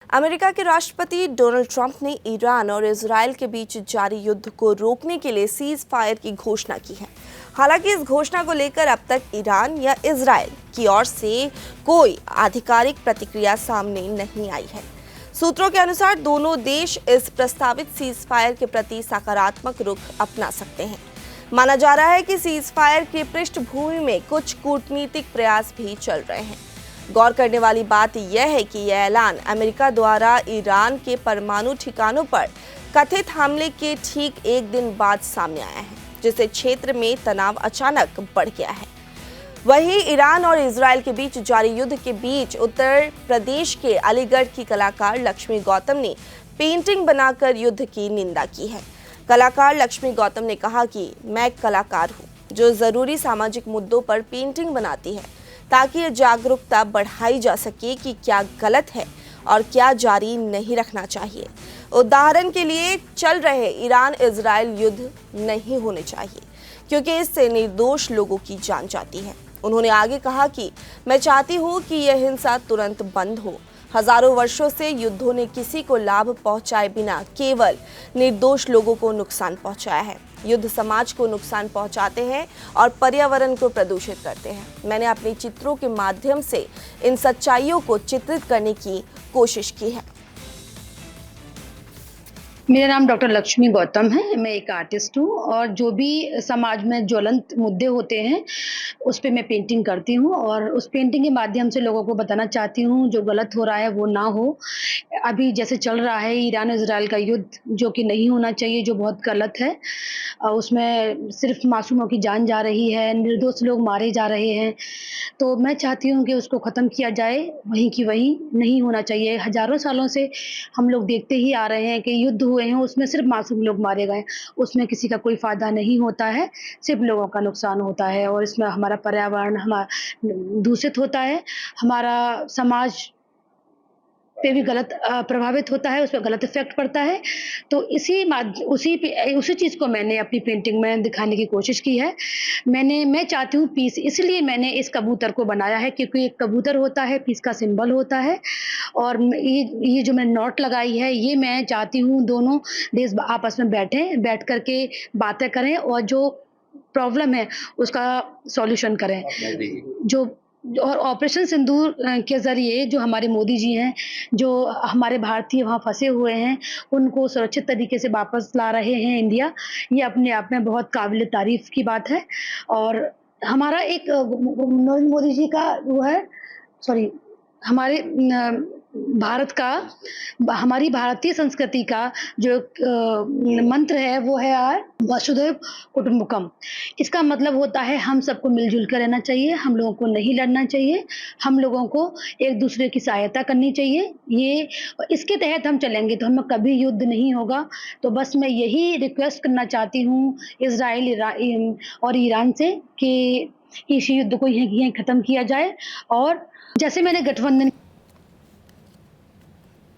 America के राष्ट्रपति Donald Trump ने ईरान और इजरायल के बीच जारी युद्ध को रोकने के लिए सीज फायर की घोषणा की है। हालांकि इस घोषणा को लेकर अब तक ईरान या इजरायल की ओर से कोई आधिकारिक प्रतिक्रिया सामने नहीं आई है। सूत्रों के अनुसार दोनों देश इस प्रस्तावित सीज फायर के प्रति सकारात्मक रुख अपना सकते हैं। माना जा रहा है कि सीज फायर की पृष्ठभूमि में कुछ कूटनीतिक प्रयास भी चल रहे हैं। गौर करने वाली बात यह है कि यह ऐलान अमेरिका द्वारा ईरान के परमाणु ठिकानों पर कथित हमले के ठीक एक दिन बाद सामने आया है, जिससे क्षेत्र में तनाव अचानक बढ़ गया है। वहीं ईरान और इजरायल के बीच जारी युद्ध के बीच उत्तर प्रदेश के अलीगढ़ की कलाकार लक्ष्मी गौतम ने पेंटिंग बनाकर युद्ध की निंदा की है। कलाकार लक्ष्मी गौतम ने कहा कि मैं कलाकार हूँ जो जरूरी सामाजिक मुद्दों पर पेंटिंग बनाती है, ताकि ये जागरूकता बढ़ाई जा सके कि क्या गलत है और क्या जारी नहीं रखना चाहिए। उदाहरण के लिए चल रहे ईरान इजरायल युद्ध नहीं होने चाहिए, क्योंकि इससे निर्दोष लोगों की जान जाती है। उन्होंने आगे कहा कि मैं चाहती हूँ कि यह हिंसा तुरंत बंद हो। हजारों वर्षों से युद्धों ने किसी को लाभ पहुंचाए बिना केवल निर्दोष लोगों को नुकसान पहुंचाया है। युद्ध समाज को नुकसान पहुंचाते हैं और पर्यावरण को प्रदूषित करते हैं। मैंने अपने चित्रों के माध्यम से इन सच्चाइयों को चित्रित करने की कोशिश की है। मेरा नाम डॉक्टर लक्ष्मी गौतम है। मैं एक आर्टिस्ट हूँ और जो भी समाज में ज्वलंत मुद्दे होते हैं उस पे मैं पेंटिंग करती हूँ और उस पेंटिंग के माध्यम से लोगों को बताना चाहती हूँ जो गलत हो रहा है वो ना हो। अभी जैसे चल रहा है ईरान इजराइल का युद्ध, जो कि नहीं होना चाहिए, जो बहुत गलत है। उसमें सिर्फ मासूमों की जान जा रही है, निर्दोष लोग मारे जा रहे हैं। तो मैं चाहती हूँ कि उसको ख़त्म किया जाए, वहीं की वहीं नहीं होना चाहिए। हज़ारों सालों से हम लोग देखते ही आ रहे हैं कि युद्ध हुए हैं, उसमें सिर्फ मासूम लोग मारे गए, उसमें किसी का कोई फ़ायदा नहीं होता है, सिर्फ लोगों का नुकसान होता है और इसमें हमारा पर्यावरण दूषित होता है, हमारा समाज पे भी गलत प्रभावित होता है, उस पे गलत इफ़ेक्ट पड़ता है। तो उसी चीज़ को मैंने अपनी पेंटिंग में दिखाने की कोशिश की है। मैं चाहती हूँ पीस, इसलिए मैंने इस कबूतर को बनाया है, क्योंकि एक कबूतर होता है, पीस का सिंबल होता है। और ये जो मैंने नोट लगाई है, ये मैं चाहती हूँ दोनों देश आपस में बैठ कर के बातें करें और जो प्रॉब्लम है उसका सॉल्यूशन करें। जो और ऑपरेशन सिंदूर के ज़रिए जो हमारे मोदी जी हैं, जो हमारे भारतीय वहाँ फँसे हुए हैं, उनको सुरक्षित तरीके से वापस ला रहे हैं इंडिया, ये अपने आप में बहुत काबिल तारीफ़ की बात है। और हमारा एक नरेंद्र मोदी जी का वो है, सॉरी, हमारे भारत का, हमारी भारतीय संस्कृति का जो मंत्र है वो है वसुधैव कुटुम्बकम। इसका मतलब होता है हम सबको मिलजुल कर रहना चाहिए, हम लोगों को नहीं लड़ना चाहिए, हम लोगों को एक दूसरे की सहायता करनी चाहिए। ये इसके तहत हम चलेंगे तो हमें कभी युद्ध नहीं होगा। तो बस मैं यही रिक्वेस्ट करना चाहती हूँ इज़राइल और ईरान से कि इस युद्ध को यहीं ख़त्म किया जाए। और जैसे मैंने गठबंधन